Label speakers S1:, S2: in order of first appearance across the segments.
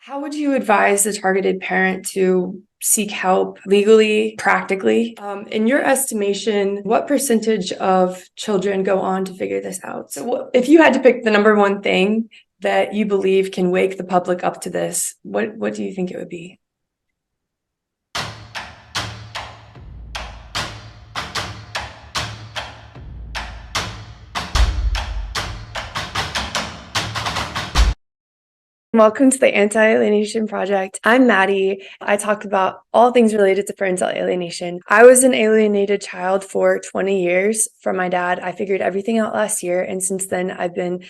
S1: How would you advise the targeted parent to seek help legally, practically? In your estimation, what percentage of children go on to figure this out? So, if you had to pick the number one thing that you believe can wake the public up to this, what do you think it would be? Welcome to the Anti-Alienation Project. I'm Maddie. I talk about all things related to parental alienation. I was an alienated child for 20 years from my dad. I figured everything out last year, and since then I've been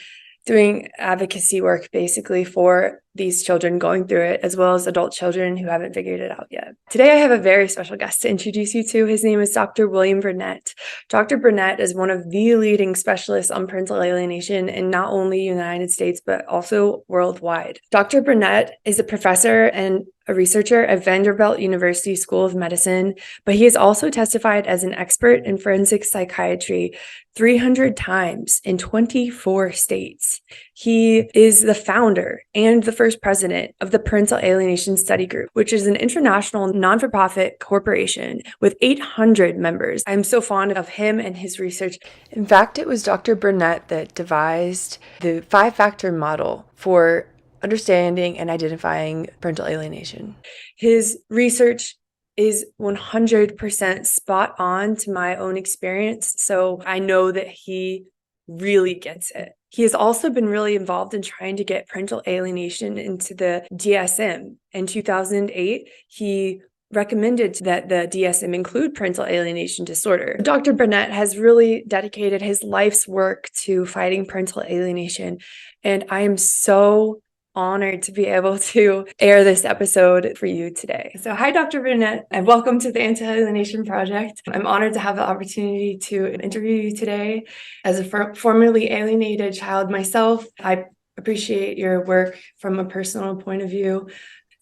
S1: doing advocacy work basically for these children going through it, as well as adult children who haven't figured it out yet. Today I have a very special guest to introduce you to. His name is Dr. William Bernet. Dr. Bernet is one of the leading specialists on parental alienation in not only the United States, but also worldwide. Dr. Bernet is a professor and a researcher at Vanderbilt University School of Medicine, but he has also testified as an expert in forensic psychiatry 300 times in 24 states. He is the founder and the first president of the Parental Alienation Study Group, which is an international non-for-profit corporation with 800 members. I'm so fond of him and his research. In fact, it was Dr. Bernet that devised the 5-factor model for understanding and identifying parental alienation. His research is 100% spot on to my own experience, so I know that he really gets it. He has also been really involved in trying to get parental alienation into the DSM. In 2008, he recommended that the DSM include parental alienation disorder. Dr. Bernet has really dedicated his life's work to fighting parental alienation, and I am so honored to be able to air this episode for you today. So hi, Dr. Bernet, and welcome to the Anti-Alienation Project. I'm honored to have the opportunity to interview you today. As a formerly alienated child myself, I appreciate your work from a personal point of view.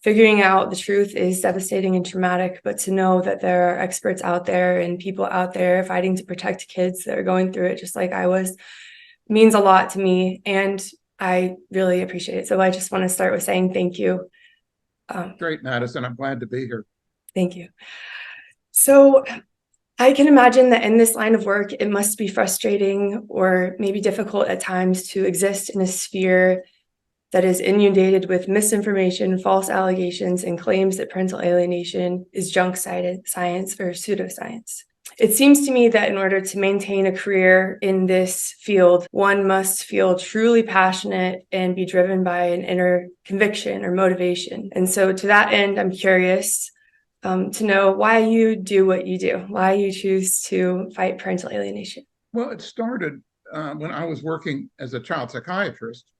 S1: Figuring out the truth is devastating and traumatic, but to know that there are experts out there and people out there fighting to protect kids that are going through it just like I was means a lot to me, and I really appreciate it. So I just want to start with saying thank you.
S2: Great, Madison. I'm glad to be here.
S1: Thank you. So I can imagine that in this line of work, it must be frustrating or maybe difficult at times to exist in a sphere that is inundated with misinformation, false allegations, and claims that parental alienation is junk science or pseudoscience. It seems to me that in order to maintain a career in this field, one must feel truly passionate and be driven by an inner conviction or motivation. And so to that end, I'm curious to know why you do what you do, why you choose to fight parental alienation.
S2: Well, it started when I was working as a child psychiatrist,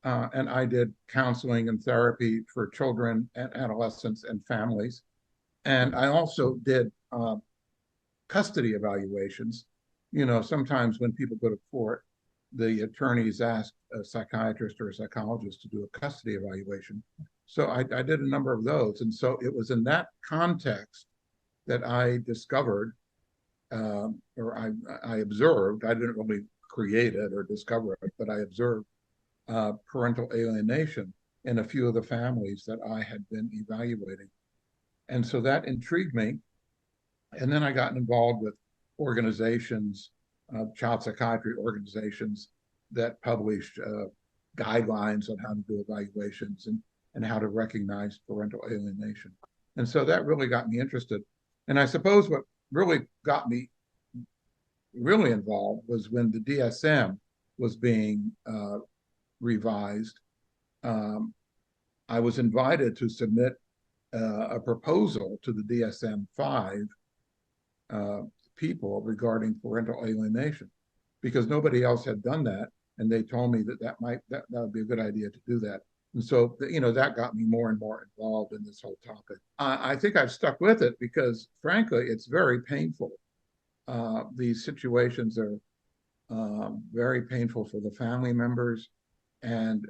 S2: and I did counseling and therapy for children and adolescents and families. And I also did custody evaluations. You know, sometimes when people go to court, the attorneys ask a psychiatrist or a psychologist to do a custody evaluation. So I did a number of those. And so it was in that context that I discovered, or I observed, I didn't really create it or discover it, but I observed parental alienation in a few of the families that I had been evaluating. And so that intrigued me. And then I got involved with organizations, child psychiatry organizations that published guidelines on how to do evaluations and how to recognize parental alienation. And so that really got me interested. And I suppose what really got me really involved was when the DSM was being revised. I was invited to submit a proposal to the DSM-5 people regarding parental alienation, because nobody else had done that, and they told me that would be a good idea to do that. And so, you know, that got me more and more involved in this whole topic. I think I've stuck with it because, frankly, it's very painful. These situations are very painful for the family members, and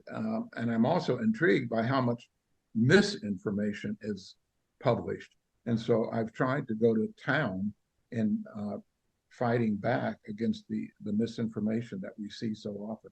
S2: I'm also intrigued by how much misinformation is published. And so I've tried to go to town in fighting back against the misinformation that we see so often.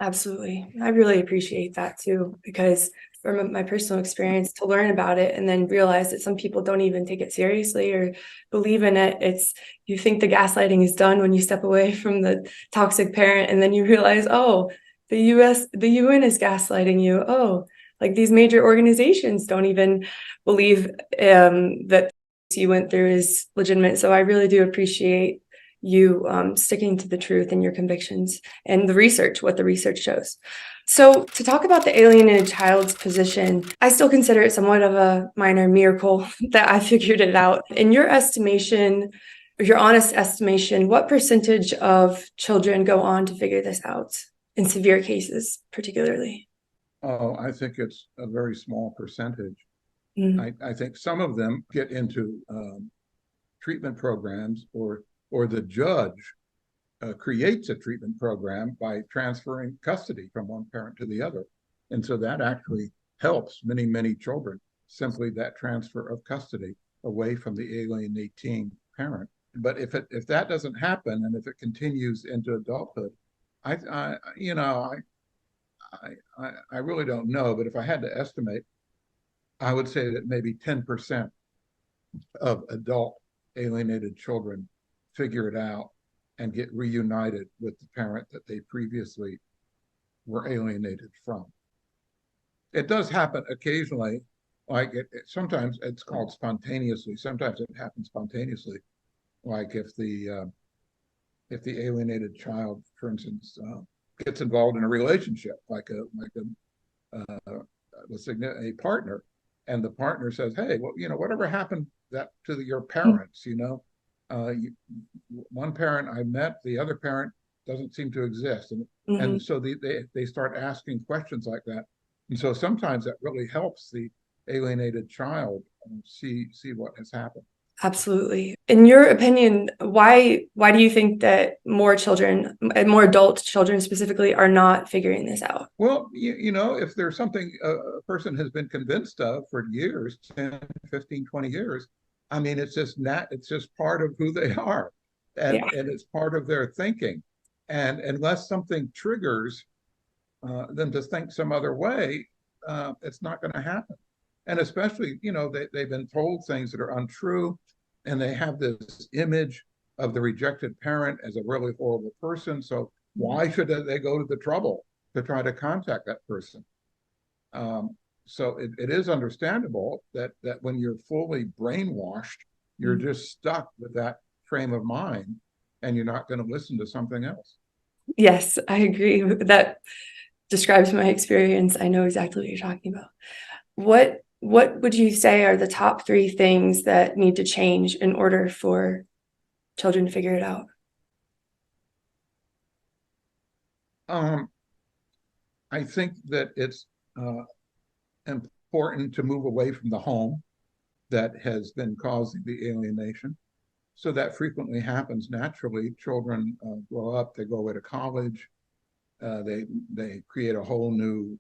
S1: Absolutely. I really appreciate that too, because from my personal experience, to learn about it and then realize that some people don't even take it seriously or believe in it. It's, you think the gaslighting is done when you step away from the toxic parent, and then you realize, oh, the UN is gaslighting you. Oh, like these major organizations don't even believe that you went through is legitimate. So I really do appreciate you sticking to the truth and your convictions and the research, what the research shows. So to talk about the alienated child's position, I still consider it somewhat of a minor miracle that I figured it out. In your estimation, or your honest estimation, what percentage of children go on to figure this out in severe cases, particularly?
S2: Oh, I think it's a very small percentage.
S1: Mm.
S2: I think some of them get into treatment programs, or the judge creates a treatment program by transferring custody from one parent to the other. And so that actually helps many, many children, simply that transfer of custody away from the alienating parent. But if that doesn't happen, and if it continues into adulthood, I you know, I really don't know, but if I had to estimate, I would say that maybe 10% of adult alienated children figure it out and get reunited with the parent that they previously were alienated from. It does happen occasionally, like sometimes it's called spontaneously. Sometimes it happens spontaneously, like if the alienated child, for instance, gets involved in a relationship, a partner, and the partner says, "Hey, well, whatever happened to your parents, one parent I met, the other parent doesn't seem to exist,"
S1: Mm-hmm.
S2: and so they start asking questions like that, and so sometimes that really helps the alienated child see what has happened.
S1: Absolutely. In your opinion, why do you think that more children, and more adult children specifically, are not figuring this out?
S2: Well, if there's something a person has been convinced of for years, 10, 15, 20 years, I mean, it's just part of who they are.
S1: Yeah.
S2: And it's part of their thinking. And unless something triggers them to think some other way, it's not going to happen. And especially, they've been told things that are untrue, and they have this image of the rejected parent as a really horrible person. So why should they go to the trouble to try to contact that person? So it is understandable that when you're fully brainwashed, you're just stuck with that frame of mind, and you're not going to listen to something else.
S1: Yes, I agree. That describes my experience. I know exactly what you're talking about. What would you say are the top three things that need to change in order for children to figure it out?
S2: Um, I think that it's important to move away from the home that has been causing the alienation. So that frequently happens naturally. Children grow up, they go away to college, they create a whole new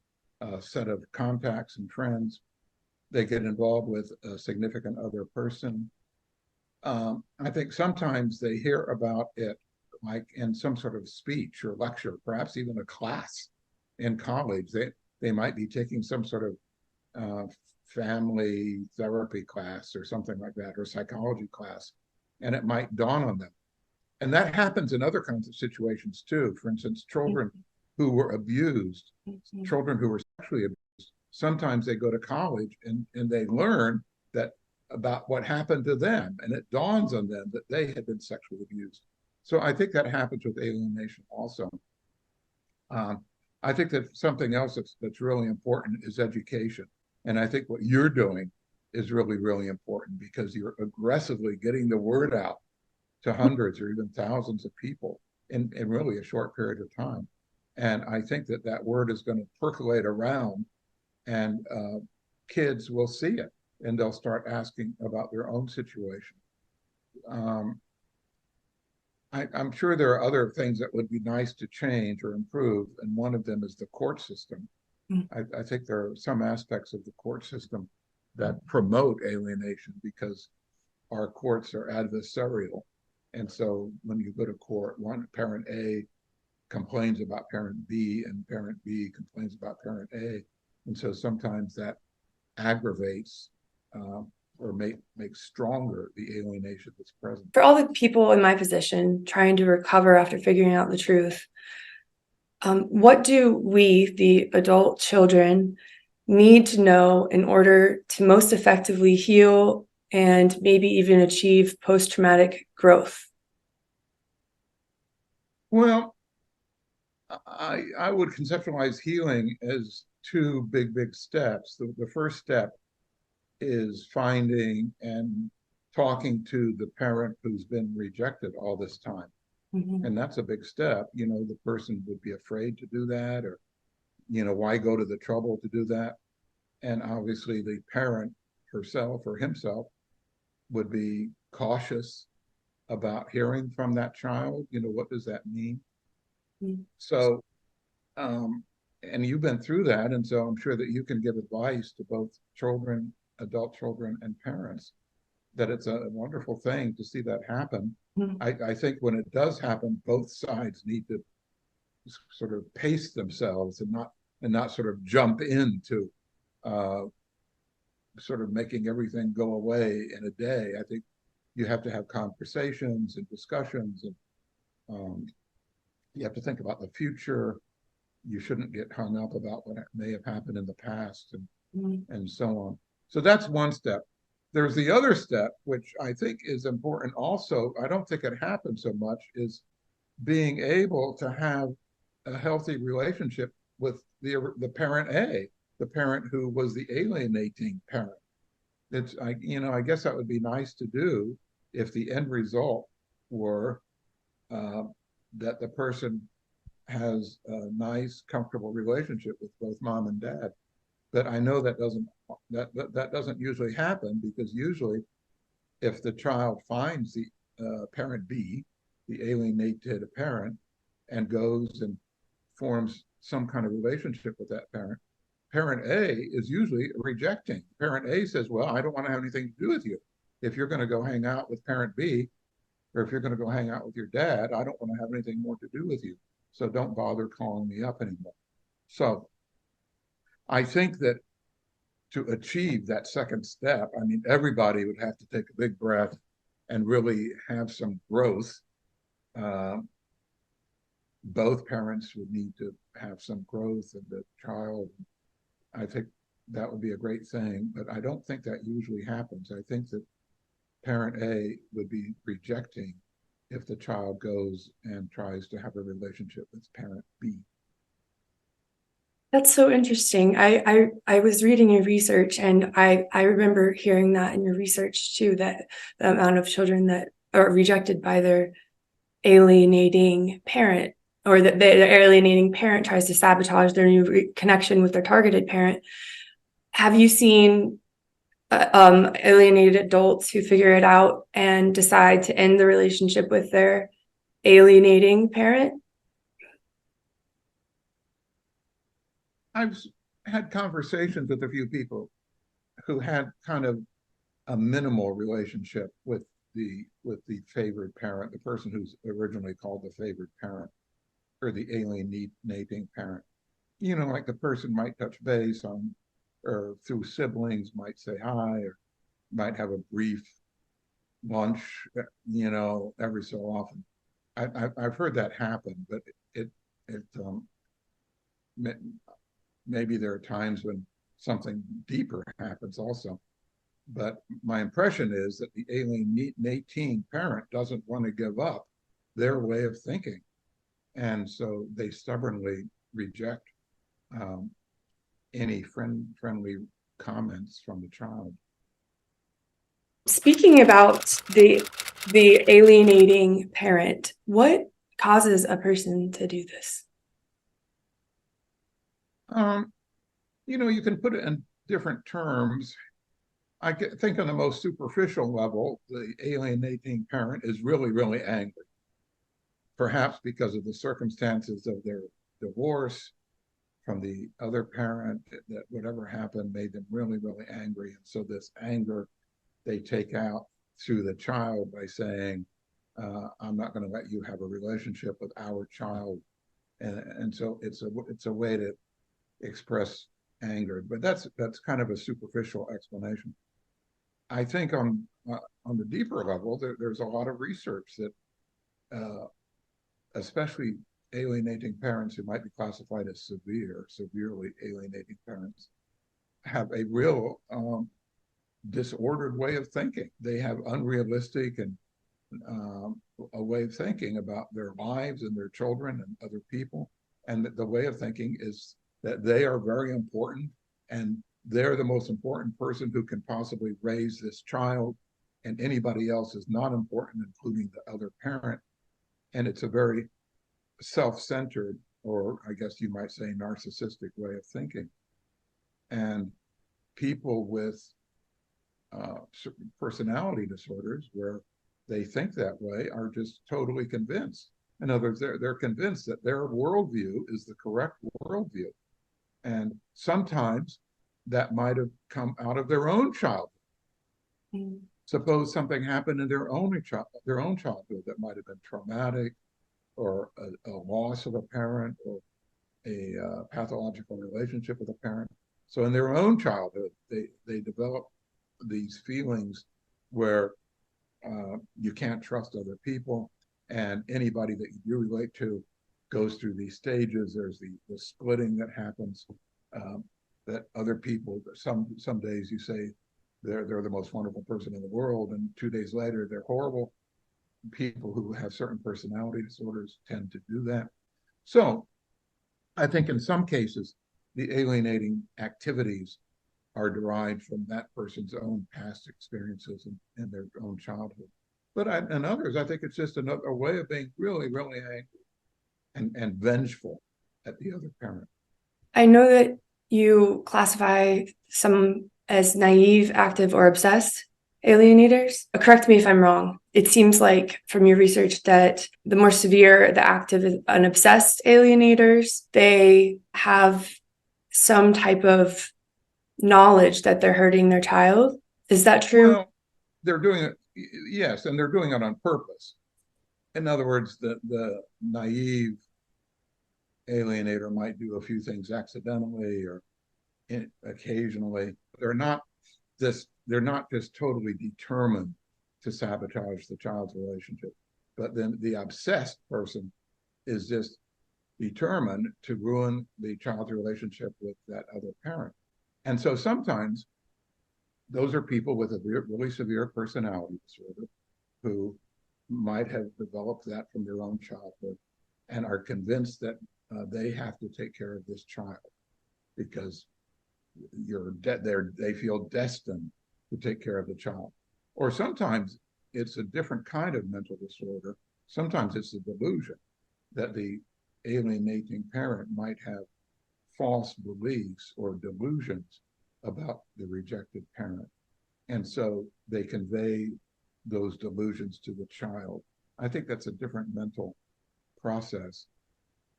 S2: set of contacts and friends. They get involved with a significant other person. I think sometimes they hear about it like in some sort of speech or lecture, perhaps even a class in college. They might be taking some sort of family therapy class or something like that, or psychology class, and it might dawn on them. And that happens in other kinds of situations too. For instance, children who were abused, children who were sexually abused, sometimes they go to college and they learn that about what happened to them, and it dawns on them that they had been sexually abused. So I think that happens with alienation also. Um, I think that something else that's really important is education. And I think what you're doing is really, really important, because you're aggressively getting the word out to hundreds or even thousands of people in really a short period of time. And I think that word is going to percolate around, and kids will see it, and they'll start asking about their own situation. Um, I'm sure there are other things that would be nice to change or improve, and one of them is the court system. I think there are some aspects of the court system that promote alienation, because our courts are adversarial. And so when you go to court, one parent A complains about parent B, and parent B complains about parent A. And so sometimes that aggravates or makes stronger the alienation that's present.
S1: For all the people in my position trying to recover after figuring out the truth, what do we, the adult children, need to know in order to most effectively heal and maybe even achieve post-traumatic growth?
S2: Well, I would conceptualize healing as two big steps. The first step is finding and talking to the parent who's been rejected all this time.
S1: Mm-hmm.
S2: And that's a big step. You know, the person would be afraid to do that, or, you know, why go to the trouble to do that? And obviously the parent herself or himself would be cautious about hearing from that child. You know, what does that mean?
S1: Mm-hmm.
S2: So, and you've been through that. And so I'm sure that you can give advice to both children, adult children, and parents, that it's a wonderful thing to see that happen. I think when it does happen, both sides need to sort of pace themselves and not sort of jump into sort of making everything go away in a day. I think you have to have conversations and discussions, and you have to think about the future. You shouldn't get hung up about what may have happened in the past, and so on. So that's one step. There's the other step, which I think is important also. I don't think it happens so much, is being able to have a healthy relationship with the parent A, the parent who was the alienating parent. I guess that would be nice to do if the end result were that the person has a nice, comfortable relationship with both mom and dad. But I know that doesn't usually happen, because usually if the child finds the parent B, the alienated parent, and goes and forms some kind of relationship with that parent, parent A is usually rejecting. Parent A says, well, I don't want to have anything to do with you. If you're going to go hang out with parent B, or if you're going to go hang out with your dad, I don't want to have anything more to do with you. So don't bother calling me up anymore. So I think that to achieve that second step, I mean, everybody would have to take a big breath and really have some growth. Both parents would need to have some growth in the child. I think that would be a great thing, but I don't think that usually happens. I think that parent A would be rejecting if the child goes and tries to have a relationship with parent B.
S1: That's so interesting. I was reading your research, and I remember hearing that in your research too, that the amount of children that are rejected by their alienating parent, or that the alienating parent tries to sabotage their new connection with their targeted parent. Have you seen alienated adults who figure it out and decide to end the relationship with their alienating parent?
S2: I've had conversations with a few people who had kind of a minimal relationship with the favored parent, the person who's originally called the favored parent, or the alienating parent. You know, like the person might touch base on, or through siblings might say hi, or might have a brief lunch, you know, every so often. I've heard that happen, but it maybe there are times when something deeper happens also. But my impression is that the alienating parent doesn't want to give up their way of thinking. And so they stubbornly reject any friendly comments from the child.
S1: Speaking about the alienating parent, what causes a person to do this?
S2: You know, you can put it in different terms. Think on the most superficial level, the alienating parent is really angry, perhaps because of the circumstances of their divorce from the other parent, that whatever happened made them really angry. And so this anger they take out through the child by saying, I'm not going to let you have a relationship with our child and so it's a way to express anger. But that's kind of a superficial explanation. I think on the deeper level, there's a lot of research that, especially alienating parents who might be classified as severely alienating parents, have a real disordered way of thinking. They have unrealistic and a way of thinking about their lives and their children and other people. And the way of thinking is that they are very important and they're the most important person who can possibly raise this child, and anybody else is not important, including the other parent. And it's a very self-centered, or I guess you might say narcissistic way of thinking. And people with personality disorders where they think that way are just totally convinced. In other words, they're convinced that their worldview is the correct worldview. And sometimes that might have come out of their own childhood. Mm. Suppose something happened in their own childhood that might have been traumatic, or a loss of a parent, or a pathological relationship with a parent. So in their own childhood, they develop these feelings where you can't trust other people, and anybody that you do relate to goes through these stages. There's the splitting that happens, that other people, some days you say they're the most wonderful person in the world, and 2 days later they're horrible. People who have certain personality disorders tend to do that. So I think in some cases, the alienating activities are derived from that person's own past experiences and their own childhood. But in others, I think it's just a way of being really, really angry and vengeful at the other parent.
S1: I know that you classify some as naive, active, or obsessed alienators. Correct me if I'm wrong. It seems like from your research that the more severe, the active and obsessed alienators, they have some type of knowledge that they're hurting their child. Is that true?
S2: Well, they're doing it, yes, and they're doing it on purpose. In other words, the naive alienator might do a few things accidentally or occasionally. They're not just totally determined to sabotage the child's relationship. But then the obsessed person is just determined to ruin the child's relationship with that other parent. And so sometimes those are people with a really severe personality disorder who might have developed that from their own childhood and are convinced that they have to take care of this child because they feel destined to take care of the child. Or sometimes it's a different kind of mental disorder. Sometimes it's a delusion that the alienating parent might have false beliefs or delusions about the rejected parent. And so they convey those delusions to the child. I think that's a different mental process.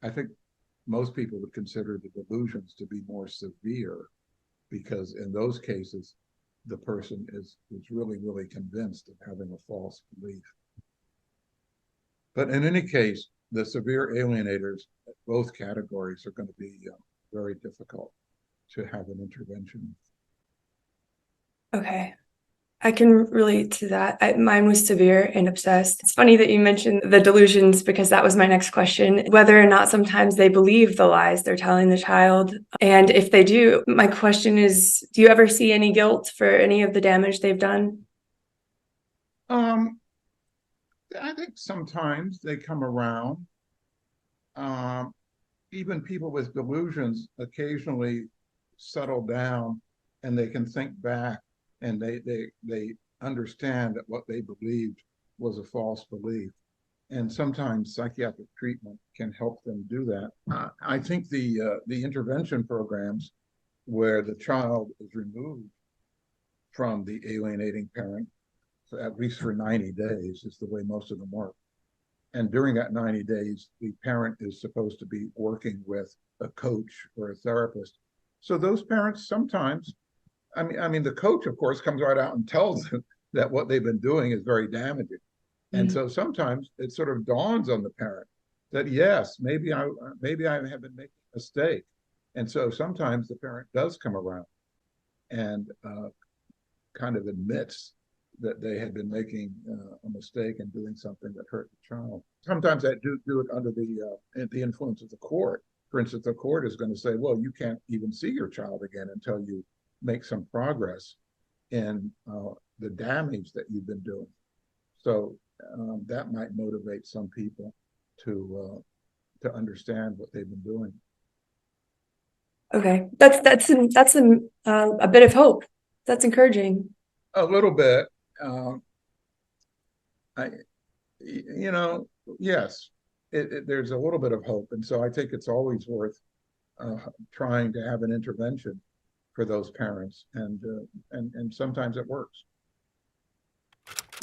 S2: I think most people would consider the delusions to be more severe because in those cases, the person is really, really convinced of having a false belief. But in any case, the severe alienators, both categories, are going to be very difficult to have an intervention.
S1: Okay. I can relate to that. Mine was severe and obsessed. It's funny that you mentioned the delusions because that was my next question, whether or not sometimes they believe the lies they're telling the child. And if they do, my question is, do you ever see any guilt for any of the damage they've done?
S2: I think sometimes they come around. Even people with delusions occasionally settle down and they can think back and they understand that what they believed was a false belief. And sometimes psychiatric treatment can help them do that. I think the intervention programs where the child is removed from the alienating parent, at least for 90 days, is the way most of them work. And during that 90 days, the parent is supposed to be working with a coach or a therapist. So those parents sometimes, I mean, the coach, of course, comes right out and tells them that what they've been doing is very damaging. And so sometimes it sort of dawns on the parent that yes, maybe I have been making a mistake. And so sometimes the parent does come around and kind of admits that they had been making a mistake and doing something that hurt the child. Sometimes I do it under the influence of the court. For instance, the court is going to say, well, you can't even see your child again until you make some progress in the damage that you've been doing. So that might motivate some people to understand what they've been doing.
S1: Okay, that's a bit of hope. That's encouraging.
S2: A little bit. I, you know, yes, there's a little bit of hope, and so I think it's always worth trying to have an intervention for those parents, and sometimes it works.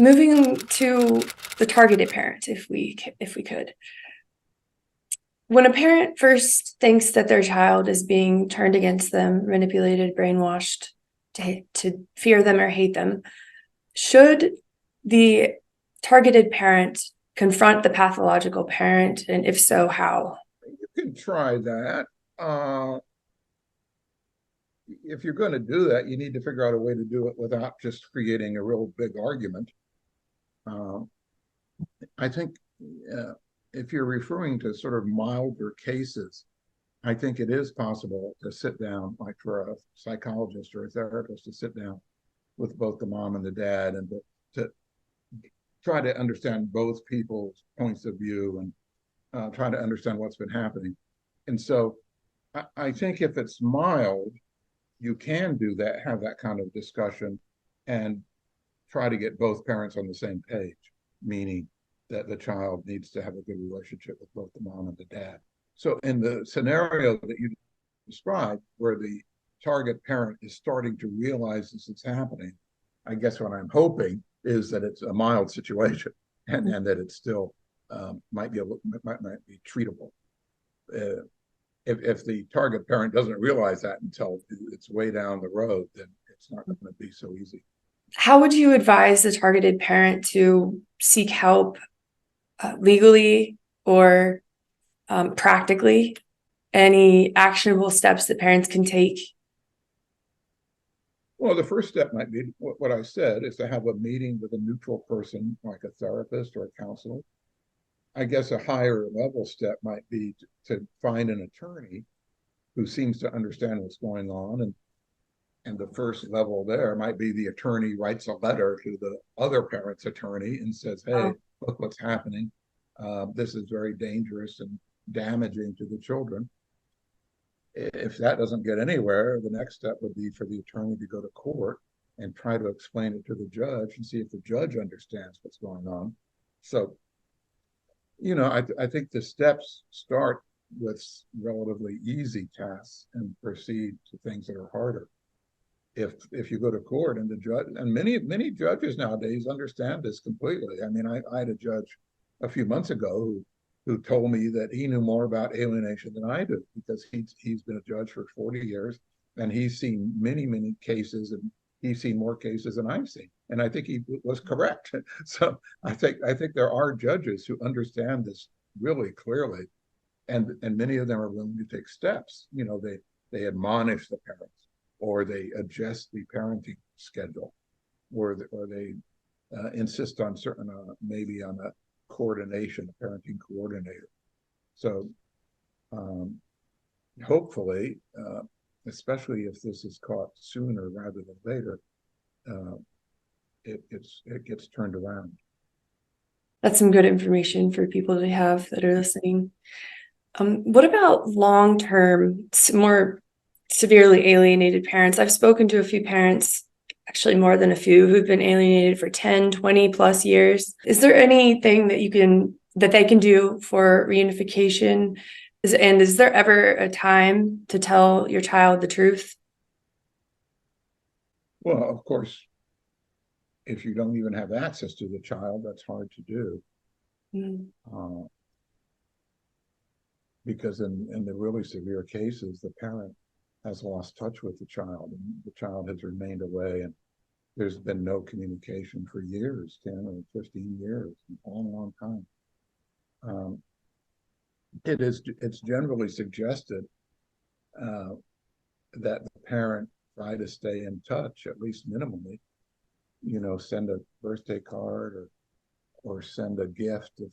S1: Moving to the targeted parent, if we could. When a parent first thinks that their child is being turned against them, manipulated, brainwashed to fear them or hate them, should the targeted parent confront the pathological parent? And if so, how?
S2: You can try that. If you're going to do that, you need to figure out a way to do it without just creating a real big argument. I think if you're referring to sort of milder cases, I think it is possible to sit down, like for a psychologist or a therapist, to sit down with both the mom and the dad and to try to understand both people's points of view and try to understand what's been happening. And so I think if it's mild, you can do that, have that kind of discussion and try to get both parents on the same page, meaning that the child needs to have a good relationship with both the mom and the dad. So in the scenario that you described, where the target parent is starting to realize this is happening, I guess what I'm hoping is that it's a mild situation and that it still might be treatable. If the target parent doesn't realize that until it's way down the road, then it's not going to be so easy.
S1: How would you advise the targeted parent to seek help legally or practically? Any actionable steps that parents can take?
S2: Well, the first step might be what I said, is to have a meeting with a neutral person, like a therapist or a counselor. I guess a higher level step might be to find an attorney who seems to understand what's going on. And the first level there might be the attorney writes a letter to the other parent's attorney and says, hey, look what's happening. This is very dangerous and damaging to the children. If that doesn't get anywhere, the next step would be for the attorney to go to court and try to explain it to the judge and see if the judge understands what's going on. So, I think the steps start with relatively easy tasks and proceed to things that are harder. If you go to court and the judge, and many judges nowadays understand this completely. I mean, I had a judge a few months ago who told me that he knew more about alienation than I do, because he's been a judge for 40 years and he's seen many cases, and he's seen more cases than I've seen. And I think he was correct. So I think there are judges who understand this really clearly, and many of them are willing to take steps. They admonish the parents, or they adjust the parenting schedule, or they insist on certain, maybe on a coordination, a parenting coordinator. So hopefully, especially if this is caught sooner rather than later, it gets turned around.
S1: That's some good information for people to have that are listening. What about long-term, more severely alienated parents? I've spoken to a few parents, actually more than a few, who've been alienated for 10, 20 plus years. Is there anything that they can do for reunification? And is there ever a time to tell your child the truth?
S2: Well, of course, if you don't even have access to the child, that's hard to do. Because in the really severe cases, the parent has lost touch with the child, and the child has remained away, and there's been no communication for years, 10 or 15 years, a long time. it's generally suggested uh, that the parent try to stay in touch, at least minimally, send a birthday card or send a gift if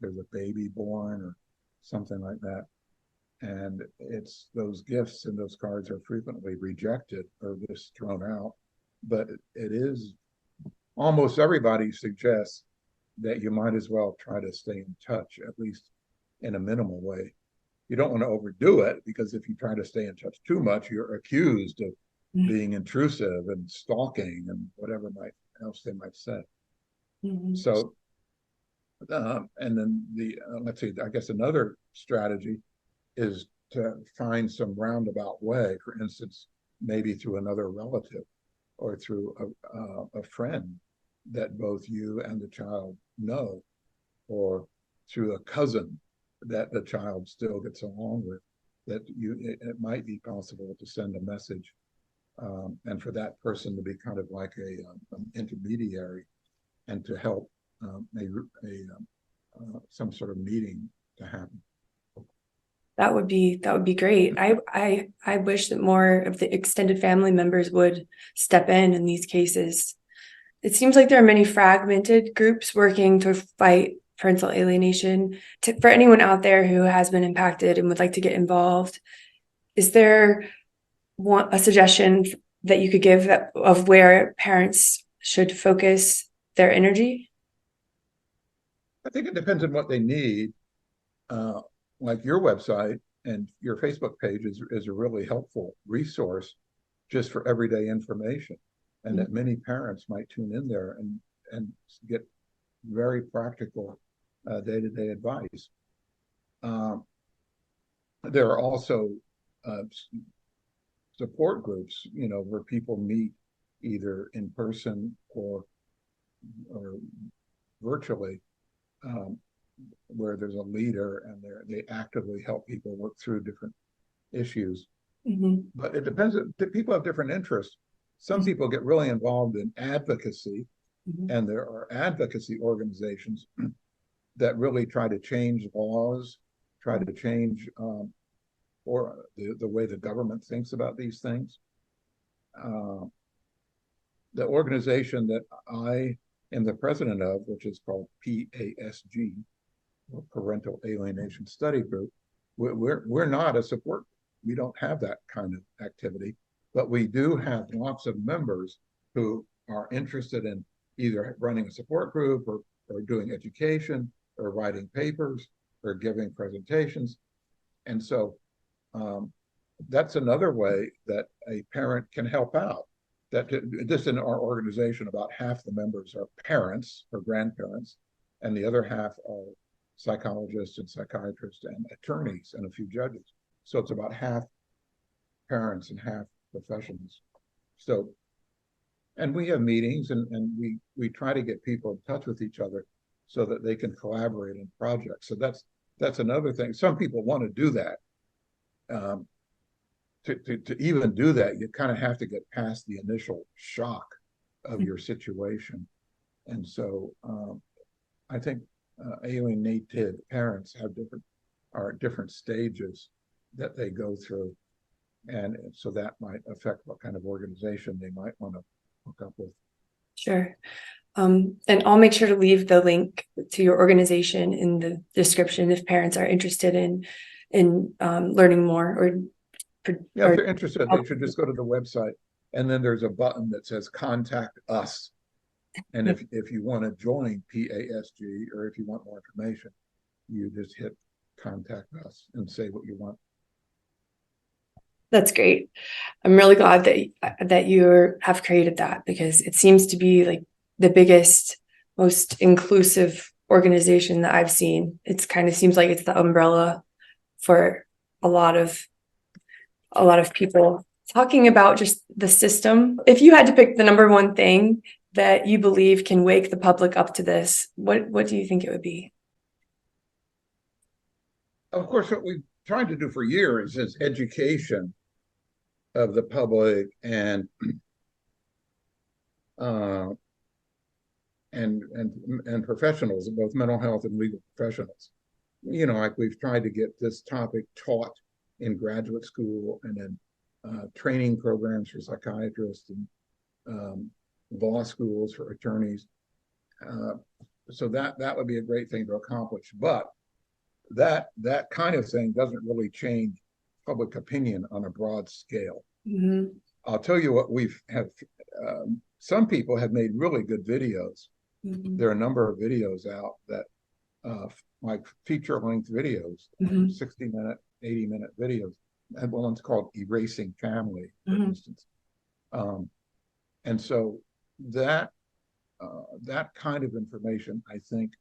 S2: there's a baby born or something like that. And it's those gifts and those cards are frequently rejected or just thrown out. But it is almost everybody suggests that you might as well try to stay in touch, at least in a minimal way. You don't want to overdo it, because if you try to stay in touch too much, you're accused of being intrusive and stalking and whatever else they might say.
S1: Mm-hmm.
S2: So, and then let's see, I guess another strategy is to find some roundabout way, for instance, maybe through another relative or through a friend that both you and the child know, or through a cousin that the child still gets along with, that it might be possible to send a message, and for that person to be kind of like an intermediary, and to help some sort of meeting to happen.
S1: That would be great. I wish that more of the extended family members would step in these cases. It seems like there are many fragmented groups working to fight parental alienation. For anyone out there who has been impacted and would like to get involved, is there a suggestion that you could give of where parents should focus their energy?
S2: I think it depends on what they need. Like your website and your Facebook page is a really helpful resource just for everyday information, and that many parents might tune in there and get very practical day-to-day advice. There are also support groups, where people meet either in person or virtually, where there's a leader and they actively help people work through different issues.
S1: Mm-hmm.
S2: But it depends. People have different interests. Some people get really involved in advocacy, and there are advocacy organizations that really try to change laws, try to change or the way the government thinks about these things. The organization that I am the president of, which is called PASG, or Parental Alienation Study Group, we're not a support. We don't have that kind of activity, but we do have lots of members who are interested in either running a support group or doing education or writing papers or giving presentations. And so that's another way that a parent can help out. That just in our organization, about half the members are parents or grandparents, and the other half are psychologists and psychiatrists and attorneys and a few judges. So it's about half parents and half professionals. So, and we have meetings, and we try to get people in touch with each other so that they can collaborate in projects. So that's another thing. Some people want to do that. To even do that, you kind of have to get past the initial shock of your situation. And so I think alienated parents are at different stages that they go through. And so that might affect what kind of organization they might want to hook up with.
S1: Sure. And I'll make sure to leave the link to your organization in the description if parents are interested in learning more or.
S2: Yeah, if they're interested, they should just go to the website, and then there's a button that says contact us. And if you want to join PASG, or if you want more information, you just hit contact us and say what you want.
S1: That's great. I'm really glad that you have created that, because it seems to be like the biggest, most inclusive organization that I've seen. It's kind of seems like it's the umbrella for a lot of people. Talking about just the system, if you had to pick the number one thing that you believe can wake the public up to this, what do you think it would be?
S2: Of course, what we've tried to do for years is education of the public and professionals, both mental health and legal professionals, like we've tried to get this topic taught in graduate school and in training programs for psychiatrists and law schools for attorneys. So that would be a great thing to accomplish. But that kind of thing doesn't really change public opinion on a broad scale.
S1: Mm-hmm.
S2: I'll tell you what some people have made really good videos.
S1: Mm-hmm.
S2: There are a number of videos out that like feature-length videos,
S1: Mm-hmm.
S2: 60-minute, 80-minute videos. And one's called Erasing Family, for
S1: Mm-hmm.
S2: instance. And so that kind of information, I think,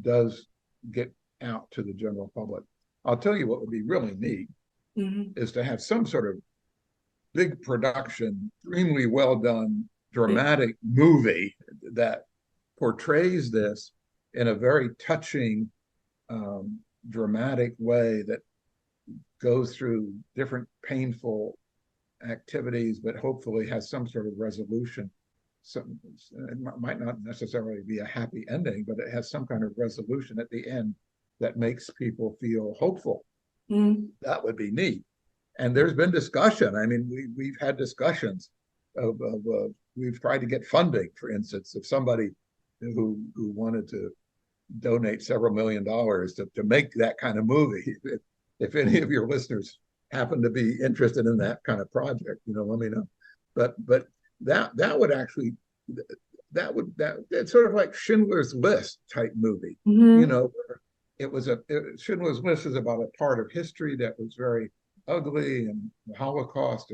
S2: does get out to the general public. I'll tell you what would be really neat
S1: Mm-hmm.
S2: is to have some sort of big production, extremely well done, dramatic movie that portrays this in a very touching, dramatic way that goes through different painful activities, but hopefully has some sort of resolution. It might not necessarily be a happy ending, but it has some kind of resolution at the end that makes people feel hopeful.
S1: Mm-hmm.
S2: That would be neat. And there's been discussion. I mean, we've had discussions of we've tried to get funding, for instance, of somebody who wanted to donate several $1 million to make that kind of movie. If any of your listeners happen to be interested in that kind of project, let me know. But that would actually that's sort of like Schindler's List type movie.
S1: Mm-hmm.
S2: Schindler's List is about a part of history that was very ugly and the Holocaust,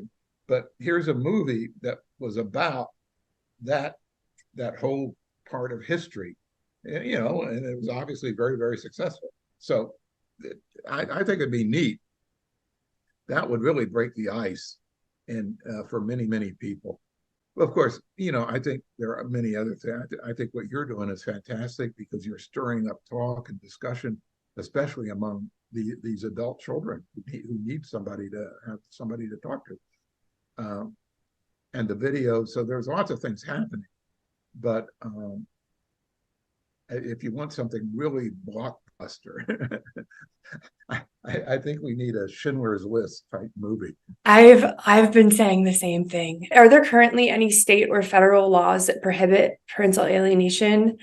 S2: but here's a movie that was about that whole part of history, and it was obviously very, very successful. So I think it'd be neat. That would really break the ice, and for many, many people. Well, of course, I think there are many other things. I think what you're doing is fantastic because you're stirring up talk and discussion, especially among these adult children who need somebody to talk to. And the video, so there's lots of things happening. But if you want something really blockbuster, I think we need a Schindler's List type movie.
S1: I've been saying the same thing. Are there currently any state or federal laws that prohibit parental alienation?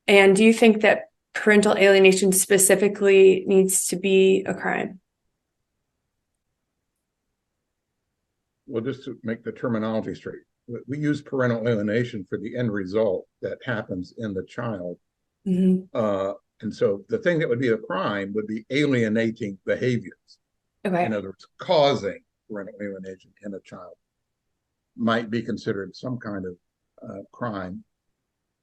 S1: And do you think that parental alienation specifically needs to be a crime?
S2: Well, just to make the terminology straight, we use parental alienation for the end result that happens in the child.
S1: Mm-hmm.
S2: And so the thing that would be a crime would be alienating behaviors.
S1: Okay.
S2: In other words, causing parental alienation in a child might be considered some kind of crime.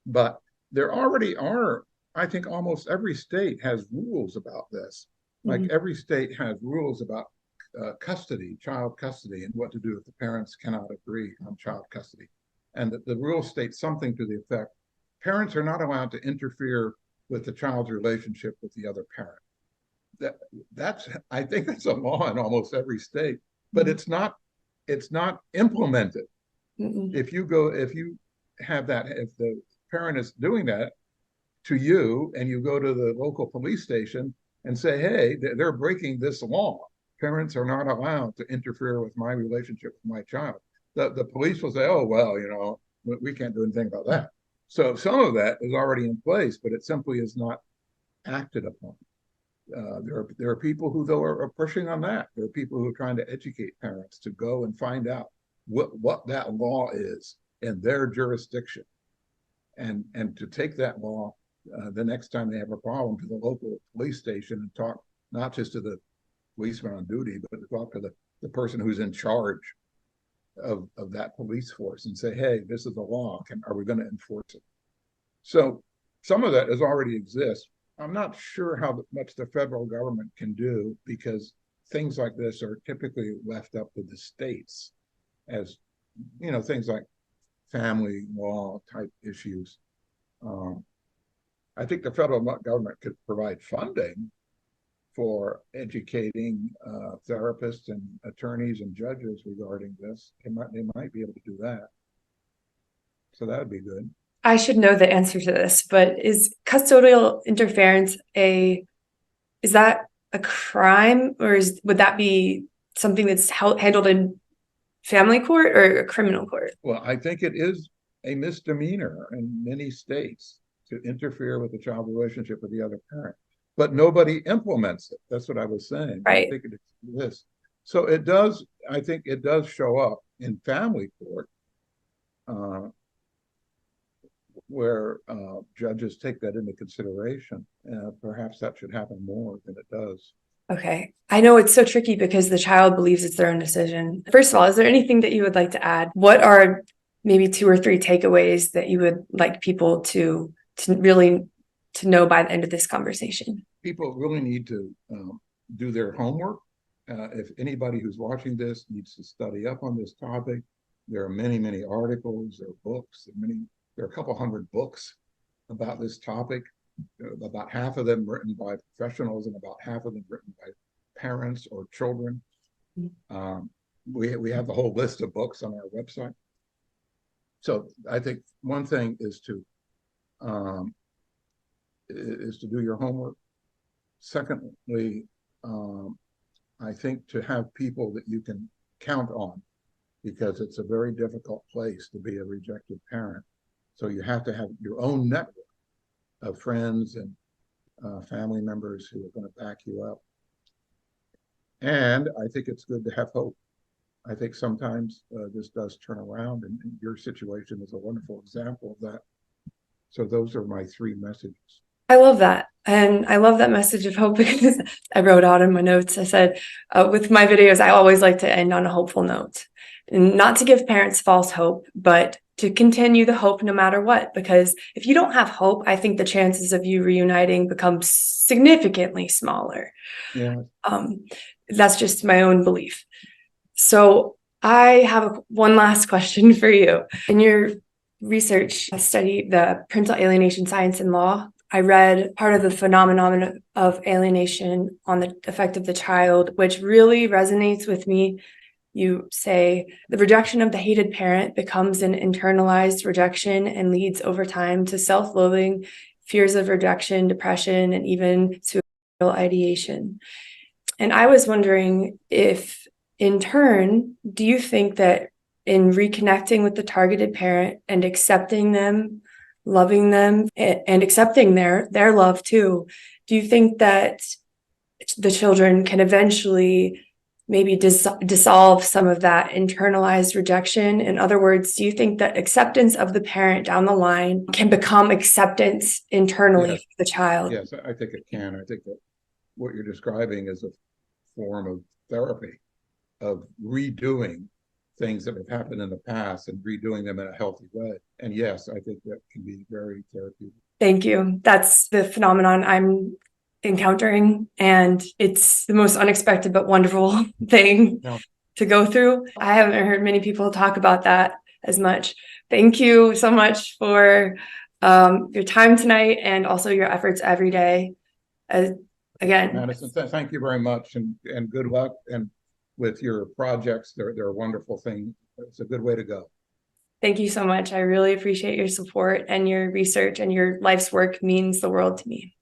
S2: But there already are, I think almost every state has rules about this. Like every state has rules about custody, child custody, and what to do if the parents cannot agree on child custody. And the rule states something to the effect, parents are not allowed to interfere with the child's relationship with the other parent. I think that's a law in almost every state, but it's not implemented. If you have that, if the parent is doing that to you and you go to the local police station and say, hey, they're breaking this law. Parents are not allowed to interfere with my relationship with my child. The police will say, oh, well, we can't do anything about that. So some of that is already in place, but it simply is not acted upon. There are people who, though, are pushing on that. There are people who are trying to educate parents to go and find out what that law is in their jurisdiction, and to take that law the next time they have a problem to the local police station and talk not just to the policeman on duty, but to talk to the person who's in charge of that police force and say, hey, this is the law. Are we going to enforce it? So some of that already exists. I'm not sure how much the federal government can do because things like this are typically left up to the states as, things like family law type issues. I think the federal government could provide funding for educating therapists and attorneys and judges regarding this. They might be able to do that. So that would be good.
S1: I should know the answer to this, but is custodial interference a is that a crime, or would that be something that's handled in family court or a criminal court?
S2: Well, I think it is a misdemeanor in many states to interfere with the child relationship with the other parent, but nobody implements it. That's what I was saying.
S1: Right.
S2: I think it exists. So it does, I think it does show up in family court, where judges take that into consideration. Perhaps that should happen more than it does.
S1: Okay. I know it's so tricky because the child believes it's their own decision. First of all, is there anything that you would like to add? What are maybe 2 or 3 takeaways that you would like people to really to know by the end of this conversation?
S2: People really need to do their homework. If anybody who's watching this needs to study up on this topic, there are many, many articles, there are books, there are a couple hundred books about this topic. About half of them written by professionals and about half of them written by parents or children. We have the whole list of books on our website. So I think one thing is to do your homework. Secondly, I think to have people that you can count on, because it's a very difficult place to be a rejected parent. So you have to have your own network of friends and family members who are going to back you up. And I think it's good to have hope. I think sometimes this does turn around, and your situation is a wonderful example of that. So those are my 3 messages.
S1: I love that. And I love that message of hope because I wrote out in my notes, I said, with my videos, I always like to end on a hopeful note. And not to give parents false hope, but to continue the hope no matter what. Because if you don't have hope, I think the chances of you reuniting become significantly smaller.
S2: Yeah.
S1: That's just my own belief. So I have one last question for you. In your research study, the Parental Alienation Science and Law, I read part of the phenomenon of alienation on the effect of the child, which really resonates with me. You say the rejection of the hated parent becomes an internalized rejection and leads over time to self-loathing, fears of rejection, depression, and even suicidal ideation. And I was wondering if, in turn, do you think that in reconnecting with the targeted parent and accepting them, loving them, and accepting their love too, do you think that the children can eventually maybe dissolve some of that internalized rejection? In other words, do you think that acceptance of the parent down the line can become acceptance internally for the child?
S2: Yes, I think it can. I think that what you're describing is a form of therapy, of redoing things that have happened in the past and redoing them in a healthy way. And yes, I think that can be very therapeutic.
S1: Thank you. That's the phenomenon I'm encountering, and it's the most unexpected but wonderful thing to go through. I haven't heard many people talk about that as much. Thank you so much for your time tonight and also your efforts every day. Again,
S2: Madison, thank you very much, and good luck and with your projects. They're a wonderful thing. It's a good way to go.
S1: Thank you so much. I really appreciate your support, and your research and your life's work means the world to me.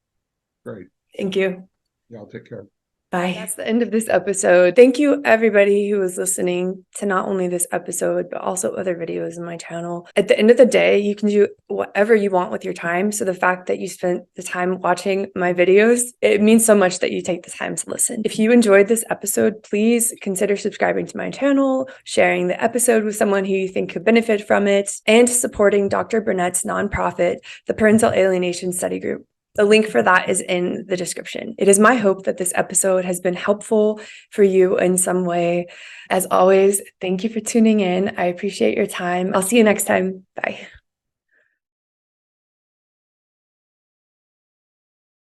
S2: Great.
S1: Thank you.
S2: Y'all take care.
S1: Bye. That's the end of this episode. Thank you, everybody who was listening to not only this episode, but also other videos on my channel. At the end of the day, you can do whatever you want with your time. So the fact that you spent the time watching my videos, it means so much that you take the time to listen. If you enjoyed this episode, please consider subscribing to my channel, sharing the episode with someone who you think could benefit from it, and supporting Dr. Burnet's nonprofit, the Parental Alienation Study Group. The link for that is in the description. It is my hope that this episode has been helpful for you in some way. As always, thank you for tuning in. I appreciate your time. I'll see you next time. Bye.